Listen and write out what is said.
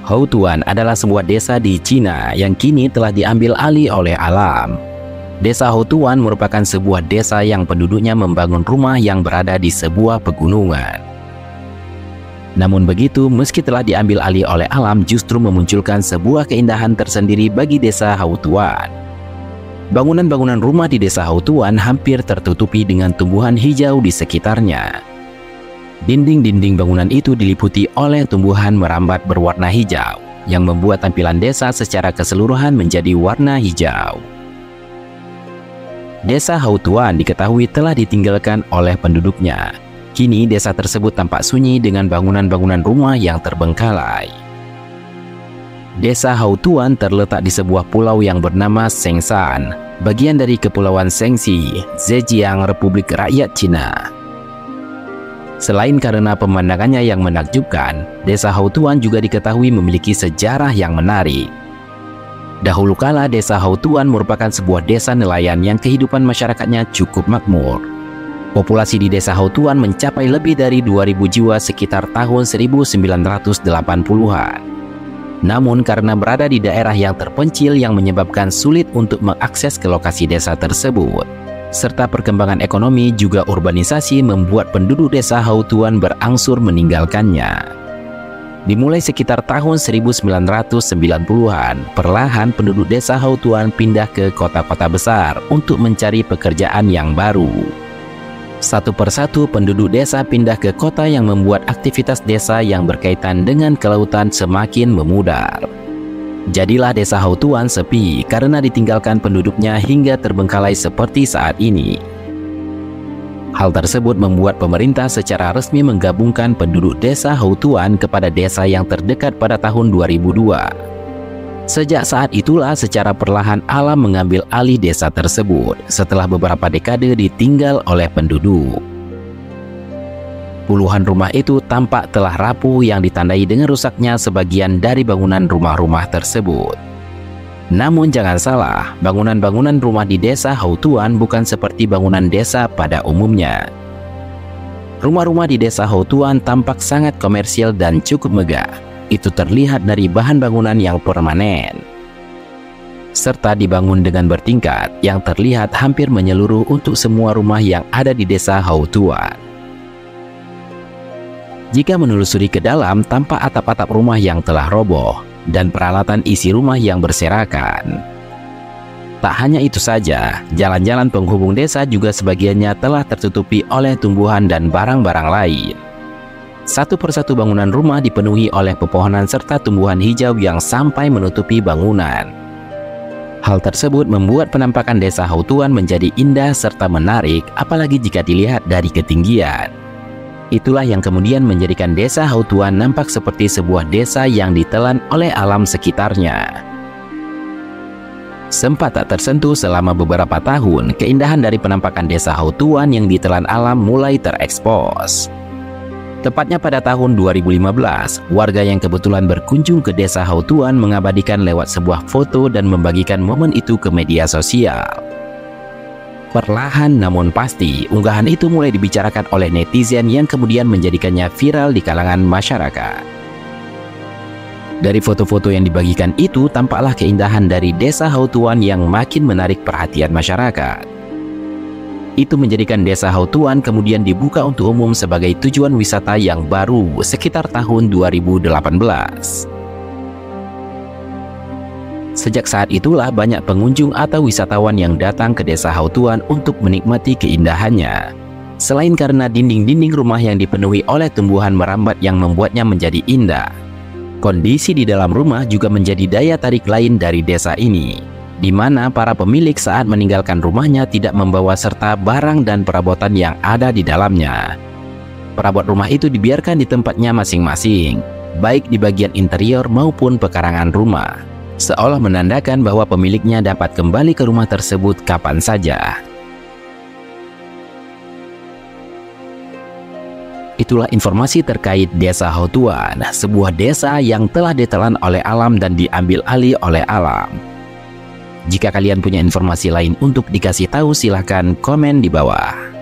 Houtuan adalah sebuah desa di Cina yang kini telah diambil alih oleh alam. Desa Houtuan merupakan sebuah desa yang penduduknya membangun rumah yang berada di sebuah pegunungan. Namun begitu, meski telah diambil alih oleh alam, justru memunculkan sebuah keindahan tersendiri bagi desa Houtuan. Bangunan-bangunan rumah di desa Houtuan hampir tertutupi dengan tumbuhan hijau di sekitarnya. Dinding-dinding bangunan itu diliputi oleh tumbuhan merambat berwarna hijau yang membuat tampilan desa secara keseluruhan menjadi warna hijau. Desa Houtuan diketahui telah ditinggalkan oleh penduduknya. Kini desa tersebut tampak sunyi dengan bangunan-bangunan rumah yang terbengkalai. Desa Houtuan terletak di sebuah pulau yang bernama Sengshan, bagian dari Kepulauan Sengxi, Zhejiang, Republik Rakyat Cina. Selain karena pemandangannya yang menakjubkan, desa Houtuan juga diketahui memiliki sejarah yang menarik. Dahulu kala desa Houtuan merupakan sebuah desa nelayan yang kehidupan masyarakatnya cukup makmur. Populasi di desa Houtuan mencapai lebih dari 2.000 jiwa sekitar tahun 1980-an. Namun karena berada di daerah yang terpencil yang menyebabkan sulit untuk mengakses ke lokasi desa tersebut, serta perkembangan ekonomi juga urbanisasi membuat penduduk desa Houtuan berangsur meninggalkannya. Dimulai sekitar tahun 1990-an, perlahan penduduk desa Houtuan pindah ke kota-kota besar untuk mencari pekerjaan yang baru. Satu persatu penduduk desa pindah ke kota yang membuat aktivitas desa yang berkaitan dengan kelautan semakin memudar. Jadilah desa Houtuan sepi karena ditinggalkan penduduknya hingga terbengkalai seperti saat ini. Hal tersebut membuat pemerintah secara resmi menggabungkan penduduk desa Houtuan kepada desa yang terdekat pada tahun 2002. Sejak saat itulah secara perlahan alam mengambil alih desa tersebut setelah beberapa dekade ditinggal oleh penduduk. Puluhan rumah itu tampak telah rapuh yang ditandai dengan rusaknya sebagian dari bangunan rumah-rumah tersebut. Namun jangan salah, bangunan-bangunan rumah di desa Houtuan bukan seperti bangunan desa pada umumnya. Rumah-rumah di desa Houtuan tampak sangat komersial dan cukup megah. Itu terlihat dari bahan bangunan yang permanen, serta dibangun dengan bertingkat yang terlihat hampir menyeluruh untuk semua rumah yang ada di desa Houtuan. Jika menelusuri ke dalam, tampak atap-atap rumah yang telah roboh dan peralatan isi rumah yang berserakan. Tak hanya itu saja, jalan-jalan penghubung desa juga sebagiannya telah tertutupi oleh tumbuhan dan barang-barang lain. Satu persatu bangunan rumah dipenuhi oleh pepohonan serta tumbuhan hijau yang sampai menutupi bangunan. Hal tersebut membuat penampakan desa Houtuan menjadi indah serta menarik, apalagi jika dilihat dari ketinggian. Itulah yang kemudian menjadikan desa Houtuan nampak seperti sebuah desa yang ditelan oleh alam sekitarnya. Sempat tak tersentuh selama beberapa tahun, keindahan dari penampakan desa Houtuan yang ditelan alam mulai terekspos. Tepatnya pada tahun 2015, warga yang kebetulan berkunjung ke desa Houtuan mengabadikan lewat sebuah foto dan membagikan momen itu ke media sosial. Perlahan namun pasti, unggahan itu mulai dibicarakan oleh netizen yang kemudian menjadikannya viral di kalangan masyarakat. Dari foto-foto yang dibagikan itu, tampaklah keindahan dari desa Houtuan yang makin menarik perhatian masyarakat. Itu menjadikan desa Houtuan kemudian dibuka untuk umum sebagai tujuan wisata yang baru sekitar tahun 2018. Sejak saat itulah banyak pengunjung atau wisatawan yang datang ke desa Houtuan untuk menikmati keindahannya. Selain karena dinding-dinding rumah yang dipenuhi oleh tumbuhan merambat yang membuatnya menjadi indah, kondisi di dalam rumah juga menjadi daya tarik lain dari desa ini, di mana para pemilik saat meninggalkan rumahnya tidak membawa serta barang dan perabotan yang ada di dalamnya. Perabot rumah itu dibiarkan di tempatnya masing-masing, baik di bagian interior maupun pekarangan rumah, seolah menandakan bahwa pemiliknya dapat kembali ke rumah tersebut kapan saja. Itulah informasi terkait desa Houtuan, sebuah desa yang telah ditelan oleh alam dan diambil alih oleh alam. Jika kalian punya informasi lain untuk dikasih tahu, silahkan komen di bawah.